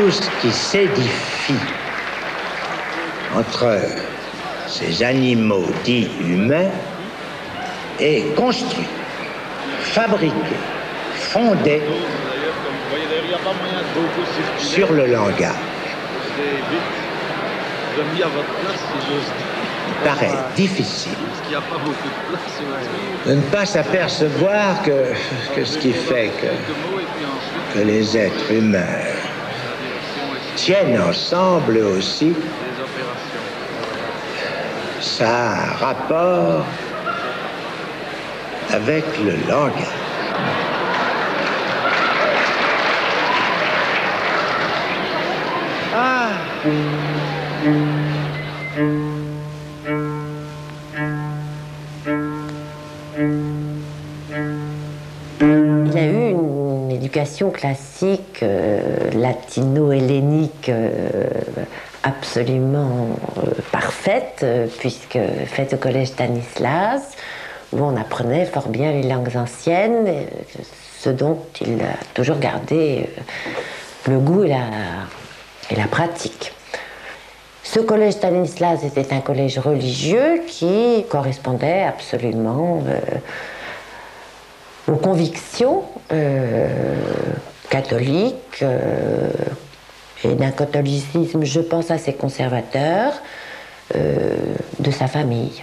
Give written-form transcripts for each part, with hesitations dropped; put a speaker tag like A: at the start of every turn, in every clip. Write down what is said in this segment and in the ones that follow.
A: tout ce qui s'édifie entre ces animaux dits humains est construit, fabriqué, fondé sur le langage. Il paraît difficile de ne pas s'apercevoir que ce qui fait que les êtres humains tiennent ensemble aussi, ça a un rapport avec le langage. Ah.
B: Il a eu une éducation classique latino-hellénique absolument parfaite, puisque faite au collège Stanislas, où on apprenait fort bien les langues anciennes, ce dont il a toujours gardé le goût et la pratique. Ce collège Stanislas était un collège religieux qui correspondait absolument aux convictions catholiques et d'un catholicisme, je pense, assez conservateur de sa famille.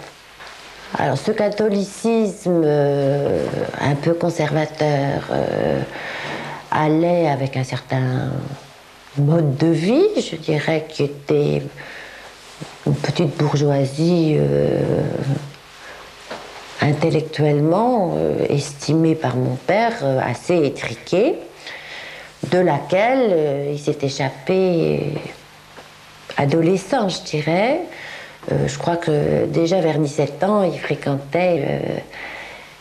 B: Alors ce catholicisme un peu conservateur allait avec un certain mode de vie, je dirais, qui était une petite bourgeoisie intellectuellement estimée par mon père assez étriquée, de laquelle il s'est échappé adolescent, je dirais. Je crois que déjà vers 17 ans, il fréquentait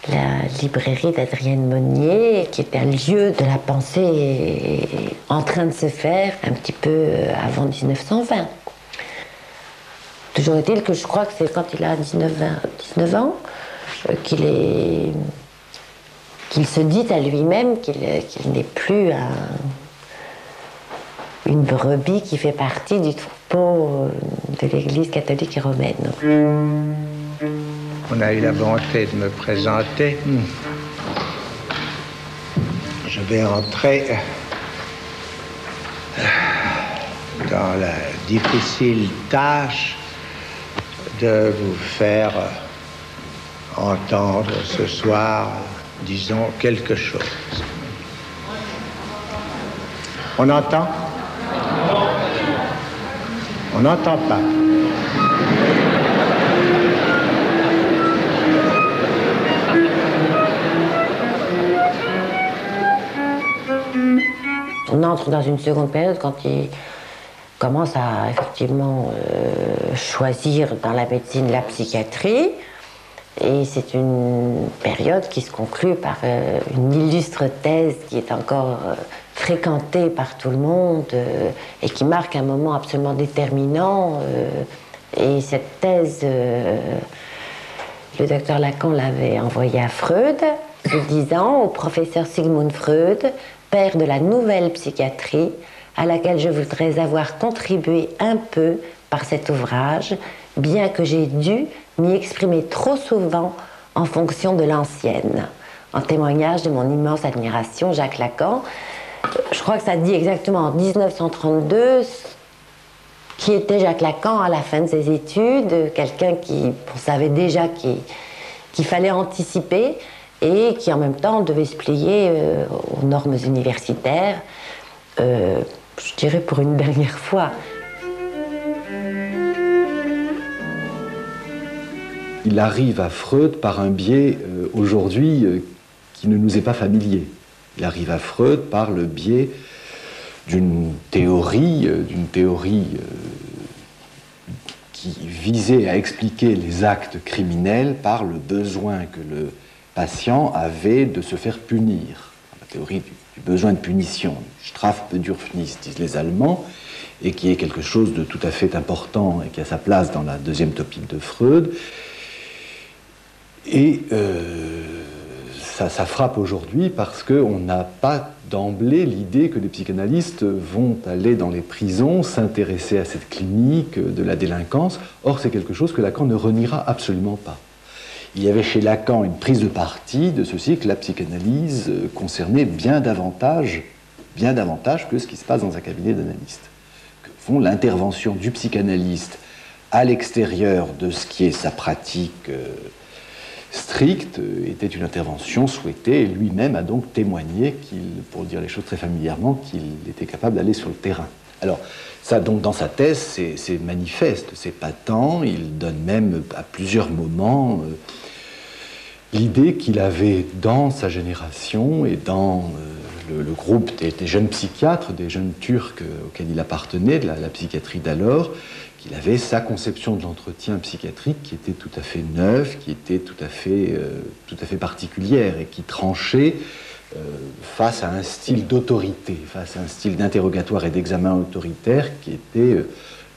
B: la librairie d'Adrienne Monnier, qui était un lieu de la pensée en train de se faire un petit peu avant 1920. Toujours est-il que je crois que c'est quand il a 19 ans qu'il se dit à lui-même qu'il n'est plus une brebis qui fait partie du troupeau de l'Église catholique et romaine.
A: On a eu la bonté de me présenter. Je vais entrer dans la difficile tâche de vous faire entendre ce soir, disons, quelque chose. On entend? On n'entend pas.
B: On entre dans une seconde période quand il commence à effectivement choisir dans la médecine la psychiatrie. Et c'est une période qui se conclut par une illustre thèse qui est encore fréquentée par tout le monde et qui marque un moment absolument déterminant. Et cette thèse, le docteur Lacan l'avait envoyée à Freud, se disant au professeur Sigmund Freud, père de la nouvelle psychiatrie, à laquelle je voudrais avoir contribué un peu par cet ouvrage, bien que j'ai dû m'y exprimer trop souvent en fonction de l'ancienne. En témoignage de mon immense admiration, Jacques Lacan. Je crois que ça dit exactement en 1932 qui était Jacques Lacan à la fin de ses études, quelqu'un qui savait déjà qu'il fallait anticiper et qui en même temps devait se plier aux normes universitaires, je dirais pour une dernière fois.
C: Il arrive à Freud par un biais aujourd'hui qui ne nous est pas familier. Il arrive à Freud par le biais d'une théorie qui visait à expliquer les actes criminels par le besoin que le patient avait de se faire punir. La théorie du besoin de punition, Strafbedürfnis, disent les Allemands, et qui est quelque chose de tout à fait important et qui a sa place dans la deuxième topique de Freud. Et ça frappe aujourd'hui parce qu'on n'a pas d'emblée l'idée que les psychanalystes vont aller dans les prisons, s'intéresser à cette clinique de la délinquance. Or, c'est quelque chose que Lacan ne reniera absolument pas. Il y avait chez Lacan une prise de parti de ceci que la psychanalyse concernait bien davantage que ce qui se passe dans un cabinet d'analystes. Que font l'intervention du psychanalyste à l'extérieur de ce qui est sa pratique stricte était une intervention souhaitée, et lui-même a donc témoigné pour dire les choses très familièrement, qu'il était capable d'aller sur le terrain. Alors, ça, donc, dans sa thèse, c'est manifeste, c'est patent. Il donne même à plusieurs moments l'idée qu'il avait dans sa génération et dans le groupe des jeunes psychiatres, des jeunes Turcs auxquels il appartenait, de la psychiatrie d'alors, qu'il avait sa conception de l'entretien psychiatrique qui était tout à fait neuve, qui était tout à fait particulière et qui tranchait face à un style d'autorité, face à un style d'interrogatoire et d'examen autoritaire qui était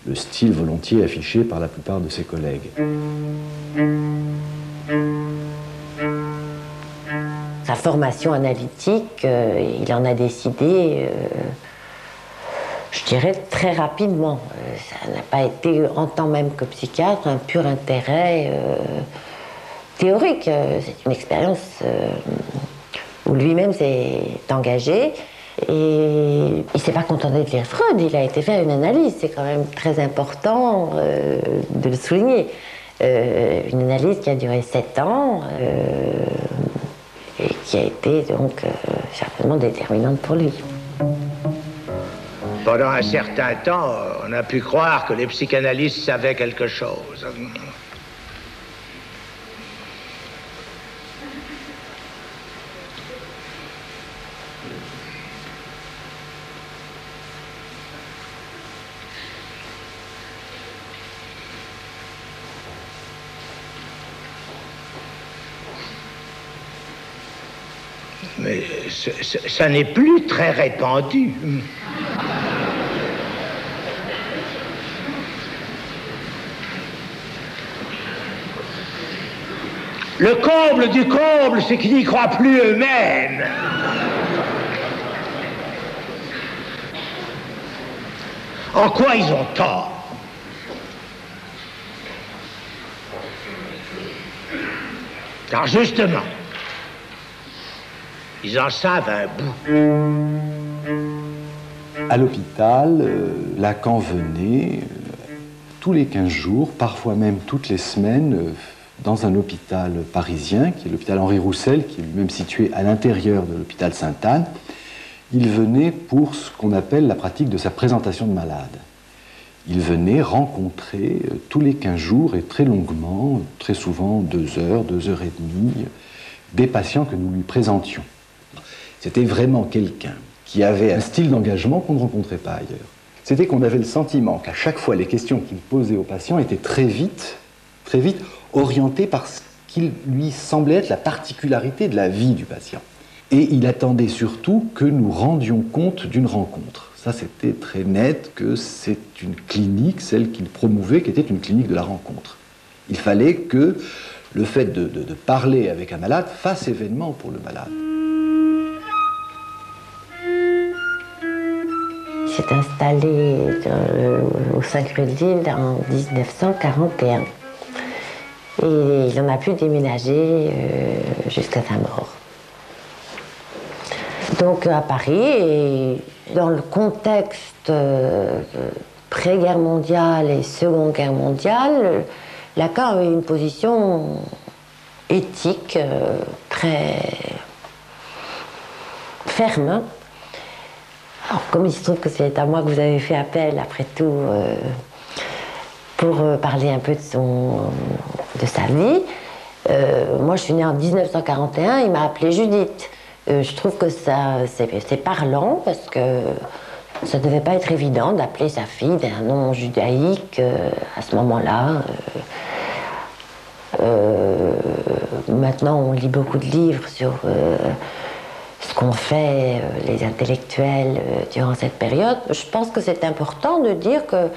C: le style volontiers affiché par la plupart de ses collègues.
B: Sa formation analytique, il en a décidé, je dirais, très rapidement. Ça n'a pas été, en tant même que psychiatre, un pur intérêt théorique. C'est une expérience où lui-même s'est engagé. Et il ne s'est pas contenté de lire Freud, il a été faire une analyse. C'est quand même très important de le souligner. Une analyse qui a duré 7 ans et qui a été donc certainement déterminante pour lui.
A: Pendant un certain temps, on a pu croire que les psychanalystes savaient quelque chose. Mais ça n'est plus très répandu. Le comble du comble, c'est qu'ils n'y croient plus eux-mêmes. En quoi ils ont tort? Car justement, ils en savent un bout.
C: À l'hôpital, Lacan venait tous les 15 jours, parfois même toutes les semaines, dans un hôpital parisien, qui est l'hôpital Henri Roussel, qui est lui-même situé à l'intérieur de l'hôpital Sainte-Anne. Il venait pour ce qu'on appelle la pratique de sa présentation de malade. Il venait rencontrer tous les 15 jours et très longuement, très souvent 2 heures, 2 heures et demie, des patients que nous lui présentions. C'était vraiment quelqu'un qui avait un style d'engagement qu'on ne rencontrait pas ailleurs. C'était qu'on avait le sentiment qu'à chaque fois, les questions qu'il posait aux patients étaient très vite orientées par ce qu'il lui semblait être la particularité de la vie du patient. Et il attendait surtout que nous rendions compte d'une rencontre. Ça, c'était très net que c'est une clinique, celle qu'il promouvait, qui était une clinique de la rencontre. Il fallait que le fait de parler avec un malade fasse événement pour le malade.
B: Il s'est installé au 5 rue de Lille en 1941. Et il en a pu déménager jusqu'à sa mort. Donc à Paris, et dans le contexte pré-guerre mondiale et seconde guerre mondiale, Lacan avait une position éthique très ferme. Alors, comme il se trouve que c'est à moi que vous avez fait appel, après tout, pour parler un peu de sa vie, moi je suis née en 1941, il m'a appelée Judith. Je trouve que c'est parlant parce que ça ne devait pas être évident d'appeler sa fille d'un nom judaïque à ce moment-là. Maintenant, on lit beaucoup de livres sur ce qu'ont fait les intellectuels durant cette période. Je pense que c'est important de dire que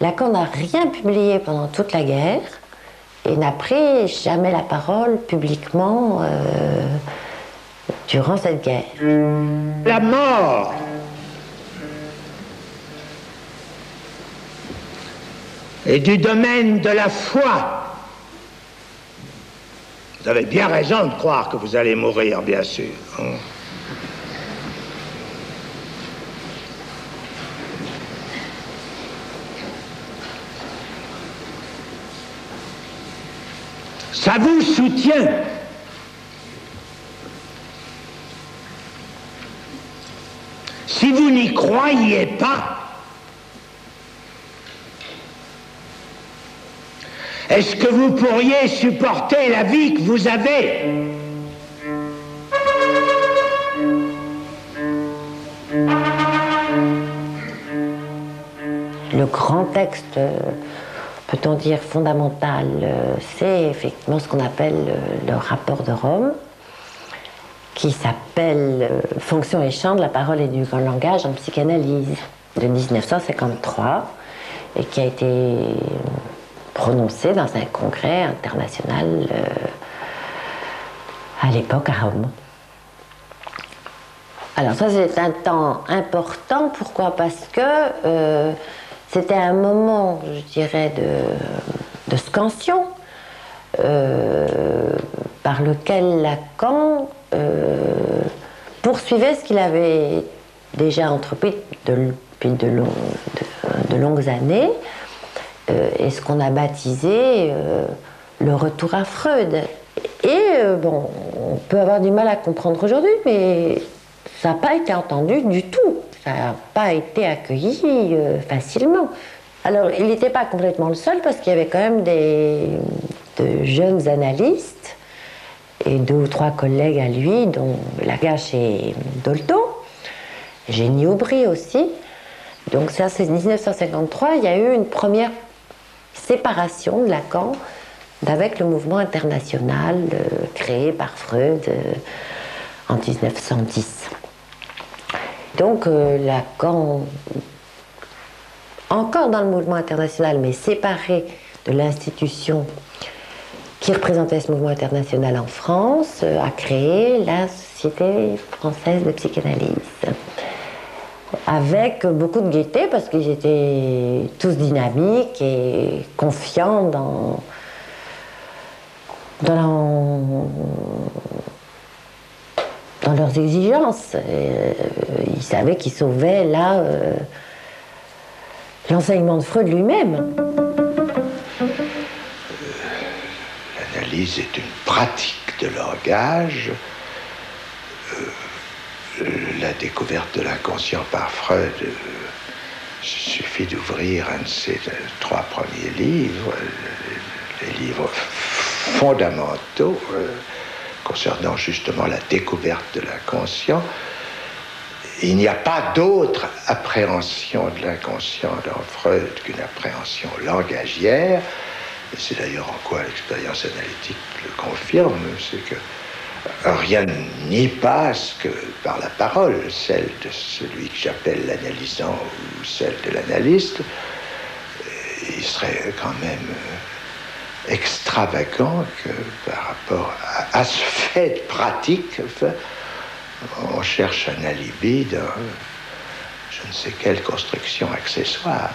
B: Lacan n'a rien publié pendant toute la guerre et n'a pris jamais la parole publiquement durant cette guerre.
A: La mort est du domaine de la foi. Vous avez bien raison de croire que vous allez mourir, bien sûr. Hein? Ça vous soutient. Si vous n'y croyez pas, est-ce que vous pourriez supporter la vie que vous avez?
B: Le grand texte, peut-on dire fondamental, c'est effectivement ce qu'on appelle le rapport de Rome, qui s'appelle Fonction et champ de la parole et du langage en psychanalyse, de 1953, et qui a été prononcé dans un congrès international à l'époque à Rome. Alors ça, c'est un temps important. Pourquoi? Parce que c'était un moment, je dirais, de scansion par lequel Lacan poursuivait ce qu'il avait déjà entrepris depuis de longues années, et ce qu'on a baptisé le retour à Freud. Et bon, on peut avoir du mal à comprendre aujourd'hui, mais ça n'a pas été entendu du tout. Ça n'a pas été accueilli facilement. Alors, il n'était pas complètement le seul, parce qu'il y avait quand même de jeunes analystes et 2 ou 3 collègues à lui, dont Lagache et Dolto, Génie Aubry aussi. Donc ça, c'est 1953, il y a eu une première séparation de Lacan avec le mouvement international créé par Freud en 1910. Donc Lacan, encore dans le mouvement international, mais séparé de l'institution qui représentait ce mouvement international en France, a créé la Société française de psychanalyse. Avec beaucoup de gaieté, parce qu'ils étaient tous dynamiques et confiants dans leurs exigences. Ils savaient qu'ils sauvaient là l'enseignement de Freud lui-même.
A: L'analyse est une pratique de langage. La découverte de l'inconscient par Freud, il suffit d'ouvrir un de ses 3 premiers livres, les livres fondamentaux concernant justement la découverte de l'inconscient. Il n'y a pas d'autre appréhension de l'inconscient dans Freud qu'une appréhension langagière. Et c'est d'ailleurs en quoi l'expérience analytique le confirme, c'est que rien n'y passe que par la parole, celle de celui que j'appelle l'analysant ou celle de l'analyste. Il serait quand même extravagant que par rapport à ce fait pratique, on cherche un alibi dans je ne sais quelle construction accessoire.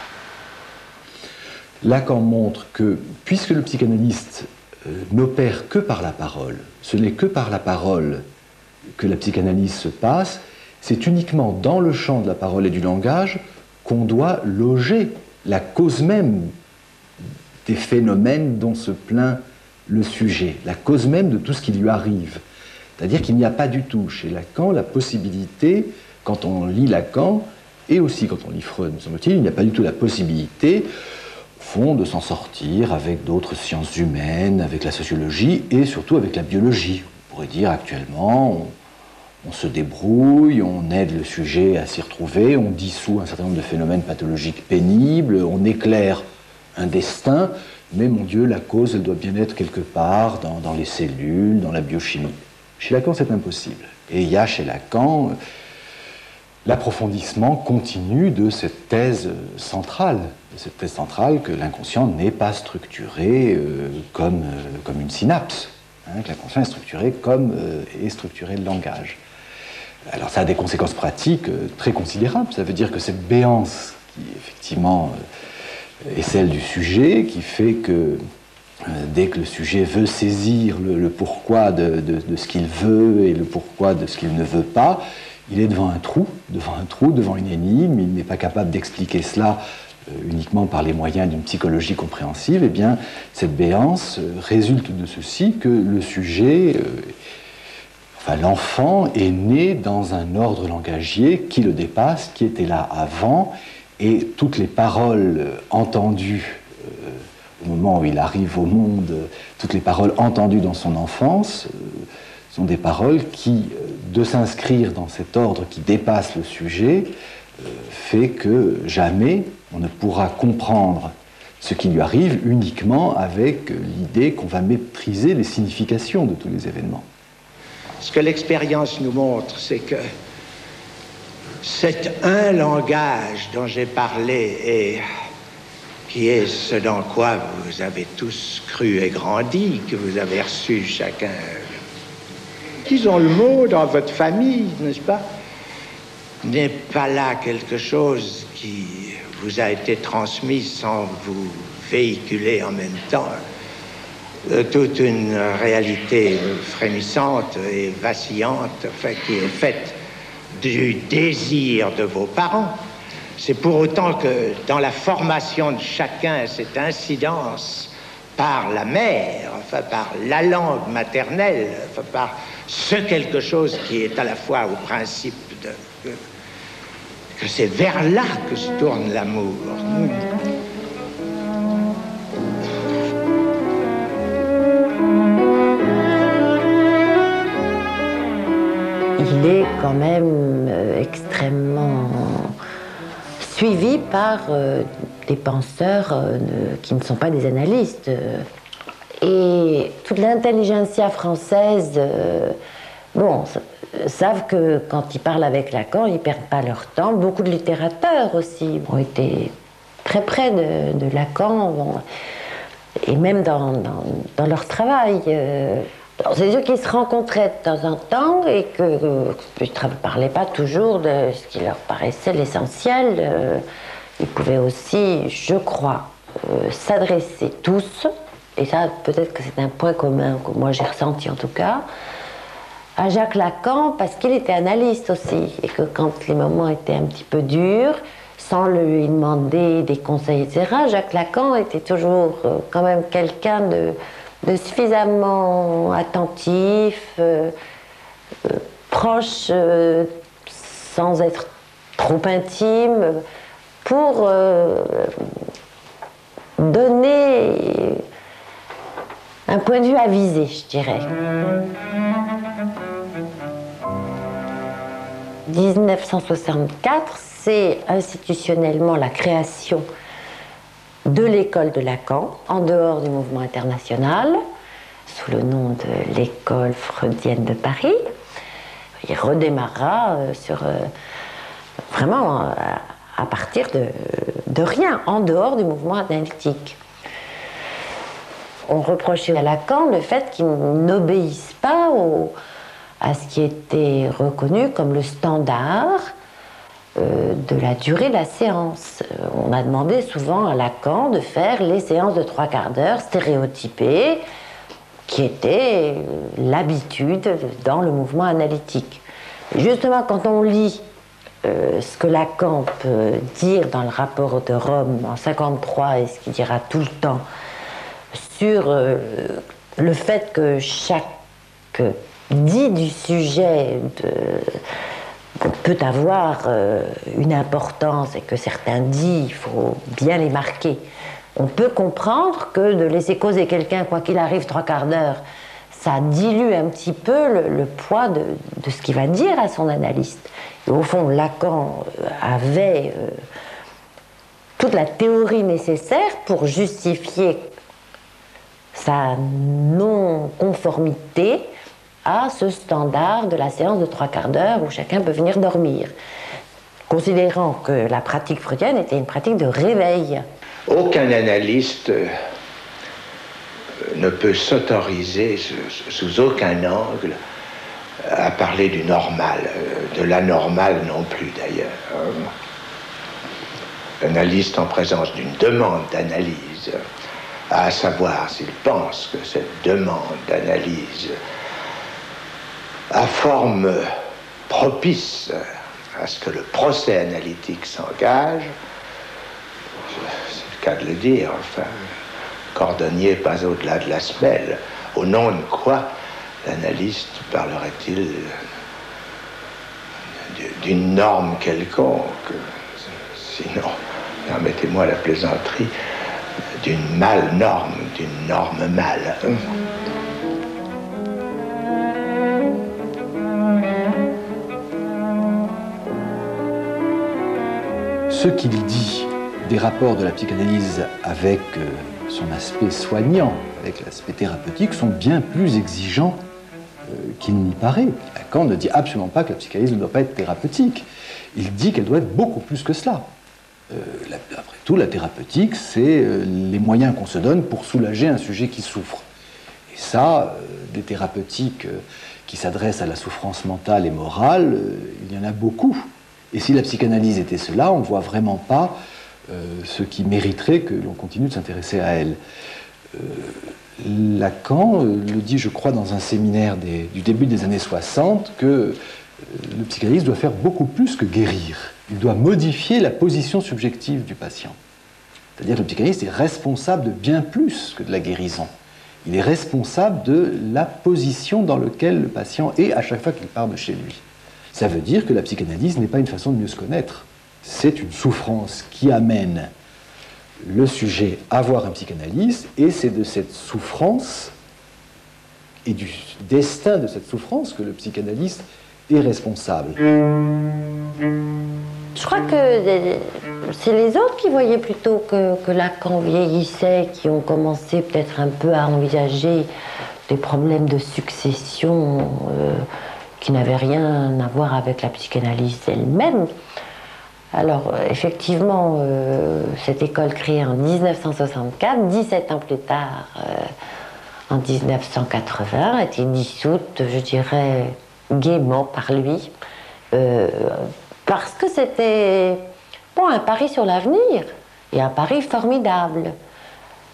C: Lacan montre que, puisque le psychanalyste n'opère que par la parole, ce n'est que par la parole que la psychanalyse se passe, c'est uniquement dans le champ de la parole et du langage qu'on doit loger la cause même des phénomènes dont se plaint le sujet, la cause même de tout ce qui lui arrive. C'est-à-dire qu'il n'y a pas du tout chez Lacan la possibilité, quand on lit Lacan, et aussi quand on lit Freud, me semble-t-il, il n'y a pas du tout la possibilité, au fond, de s'en sortir avec d'autres sciences humaines, avec la sociologie et surtout avec la biologie. On pourrait dire actuellement, on se débrouille, on aide le sujet à s'y retrouver, on dissout un certain nombre de phénomènes pathologiques pénibles, on éclaire un destin, mais mon Dieu, la cause, elle doit bien être quelque part dans les cellules, dans la biochimie. Chez Lacan, c'est impossible. Et il y a chez Lacan l'approfondissement continu de cette thèse centrale que l'inconscient n'est pas structuré comme une synapse, hein, que l'inconscient est structuré comme est structuré le langage. Alors ça a des conséquences pratiques très considérables. Ça veut dire que cette béance, qui effectivement est celle du sujet, qui fait que dès que le sujet veut saisir le pourquoi de ce qu'il veut et le pourquoi de ce qu'il ne veut pas, il est devant un trou, devant une énigme, il n'est pas capable d'expliquer cela uniquement par les moyens d'une psychologie compréhensive. Eh bien, cette béance résulte de ceci que le sujet, l'enfant est né dans un ordre langagier qui le dépasse, qui était là avant, et toutes les paroles entendues au moment où il arrive au monde, toutes les paroles entendues dans son enfance sont des paroles qui, de s'inscrire dans cet ordre qui dépasse le sujet, fait que jamais on ne pourra comprendre ce qui lui arrive uniquement avec l'idée qu'on va maîtriser les significations de tous les événements.
A: Ce que l'expérience nous montre, c'est que cet un langage dont j'ai parlé et qui est ce dans quoi vous avez tous cru et grandi, que vous avez reçu chacun, disons le mot dans votre famille, n'est-ce pas, n'est pas là quelque chose qui vous a été transmis sans vous véhiculer en même temps toute une réalité frémissante et vacillante, qui est faite du désir de vos parents. C'est pour autant que dans la formation de chacun, cette incidence par la mère, par la langue maternelle, par ce quelque chose qui est à la fois au principe que c'est vers là que se tourne l'amour.
B: Il est quand même extrêmement suivi par des penseurs qui ne sont pas des analystes. Et toute l'intelligentsia française, savent que quand ils parlent avec Lacan, ils ne perdent pas leur temps. Beaucoup de littérateurs aussi ont été très près de Lacan, et même dans leur travail. C'est sûr qu'ils se rencontraient de temps en temps et qu'ils ne parlaient pas toujours de ce qui leur paraissait l'essentiel. Ils pouvaient aussi, je crois, s'adresser tous, et ça peut-être que c'est un point commun que moi j'ai ressenti en tout cas, à Jacques Lacan, parce qu'il était analyste aussi, et que quand les moments étaient un petit peu durs, sans lui demander des conseils, etc., Jacques Lacan était toujours quand même quelqu'un de suffisamment attentif, proche, sans être trop intime, pour donner un point de vue avisé, je dirais. 1964, c'est institutionnellement la création de l'école de Lacan, en dehors du mouvement international, sous le nom de l'école freudienne de Paris. Il redémarrera vraiment à partir de rien, en dehors du mouvement analytique. On reprochait à Lacan le fait qu'il n'obéisse pas à ce qui était reconnu comme le standard de la durée de la séance. On a demandé souvent à Lacan de faire les séances de 3/4 d'heure stéréotypées, qui était l'habitude dans le mouvement analytique. Et justement, quand on lit ce que Lacan peut dire dans le rapport de Rome en 1953 et ce qu'il dira tout le temps sur le fait que chaque dit du sujet peut avoir une importance et que certains dits, il faut bien les marquer. On peut comprendre que de laisser causer quelqu'un, quoi qu'il arrive, 3/4 d'heure, ça dilue un petit peu le poids de ce qu'il va dire à son analyste. Et au fond, Lacan avait toute la théorie nécessaire pour justifier sa non-conformité à ce standard de la séance de 3/4 d'heure où chacun peut venir dormir, considérant que la pratique freudienne était une pratique de réveil.
A: Aucun analyste ne peut s'autoriser sous aucun angle à parler du normal, de l'anormal non plus d'ailleurs. L'analyste en présence d'une demande d'analyse, à savoir s'il pense que cette demande d'analyse a forme propice à ce que le procès analytique s'engage, c'est le cas de le dire, enfin, cordonnier pas au-delà de la semelle. Au nom de quoi l'analyste parlerait-il d'une norme quelconque? Sinon, permettez-moi la plaisanterie, d'une mal-norme, d'une norme mâle.
C: Ce qu'il dit des rapports de la psychanalyse avec son aspect soignant, avec l'aspect thérapeutique, sont bien plus exigeants qu'il n'y paraît. Lacan ne dit absolument pas que la psychanalyse ne doit pas être thérapeutique. Il dit qu'elle doit être beaucoup plus que cela. Après tout, la thérapeutique, c'est les moyens qu'on se donne pour soulager un sujet qui souffre. Et ça, des thérapeutiques qui s'adressent à la souffrance mentale et morale, il y en a beaucoup. Et si la psychanalyse était cela, on ne voit vraiment pas ce qui mériterait que l'on continue de s'intéresser à elle. Lacan le dit, je crois, dans un séminaire du début des années 60, que le psychanalyste doit faire beaucoup plus que guérir. Il doit modifier la position subjective du patient. C'est-à-dire que le psychanalyste est responsable de bien plus que de la guérison. Il est responsable de la position dans laquelle le patient est à chaque fois qu'il part de chez lui. Ça veut dire que la psychanalyse n'est pas une façon de mieux se connaître. C'est une souffrance qui amène le sujet à voir un psychanalyste, et c'est de cette souffrance et du destin de cette souffrance que le psychanalyste est responsable.
B: Je crois que c'est les autres qui voyaient plutôt que Lacan vieillissait, qui ont commencé peut-être un peu à envisager des problèmes de succession qui n'avaient rien à voir avec la psychanalyse elle-même. Alors, effectivement, cette école créée en 1964, 17 ans plus tard, en 1980, a été dissoute, je dirais, gaiement par lui, parce que c'était un pari sur l'avenir, et un pari formidable.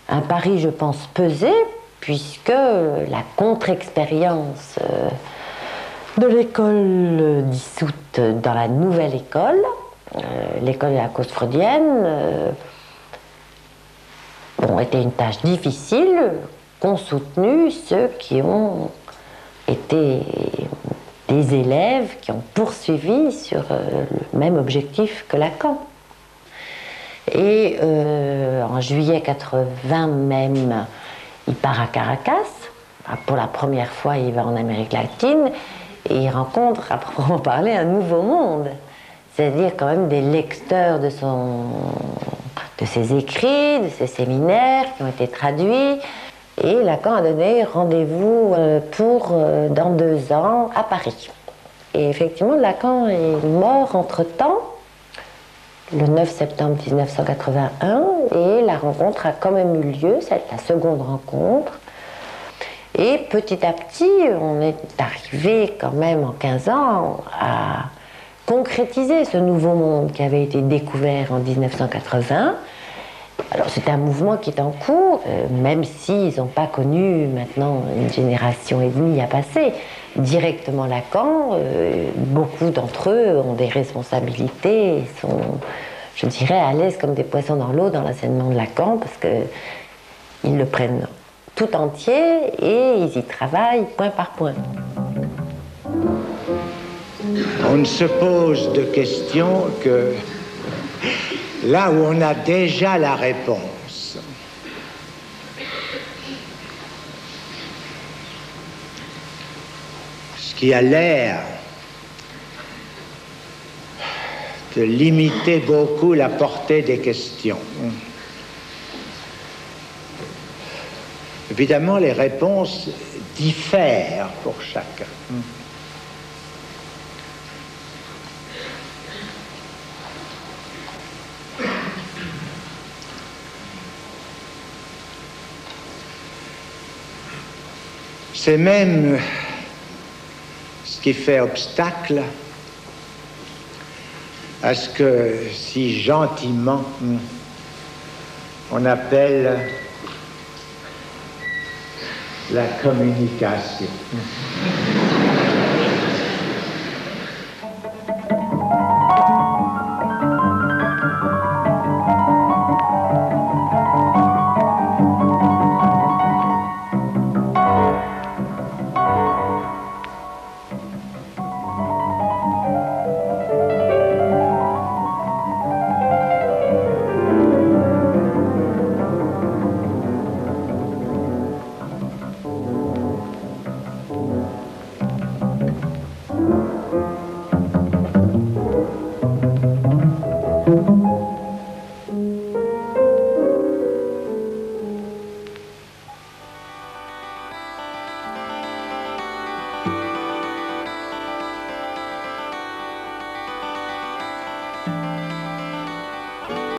B: Un pari, je pense, pesé, puisque la contre-expérience de l'école dissoute dans la nouvelle école, l'école de la cause freudienne, était une tâche difficile qu'ont soutenu ceux qui ont été des élèves qui ont poursuivi sur le même objectif que Lacan. Et en juillet 80 même, il part à Caracas. Pour la première fois, il va en Amérique latine et il rencontre, à proprement parler, un nouveau monde. C'est-à-dire quand même des lecteurs de ses écrits, de ses séminaires qui ont été traduits. Et Lacan a donné rendez-vous dans 2 ans à Paris. Et effectivement, Lacan est mort entre-temps, le 9 septembre 1981, et la rencontre a quand même eu lieu, c'est la seconde rencontre. Et petit à petit, on est arrivé quand même en 15 ans à concrétiser ce nouveau monde qui avait été découvert en 1980. Alors c'est un mouvement qui est en cours, même s'ils n'ont pas connu maintenant une génération et demie à passer directement Lacan, beaucoup d'entre eux ont des responsabilités et sont, je dirais, à l'aise comme des poissons dans l'eau dans l'enseignement de Lacan, parce qu'ils le prennent tout entier et ils y travaillent point par point.
A: On ne se pose de questions que là où on a déjà la réponse. Ce qui a l'air de limiter beaucoup la portée des questions. Évidemment, les réponses diffèrent pour chacun. C'est qui fait obstacle à ce que si gentiment on appelle la communication.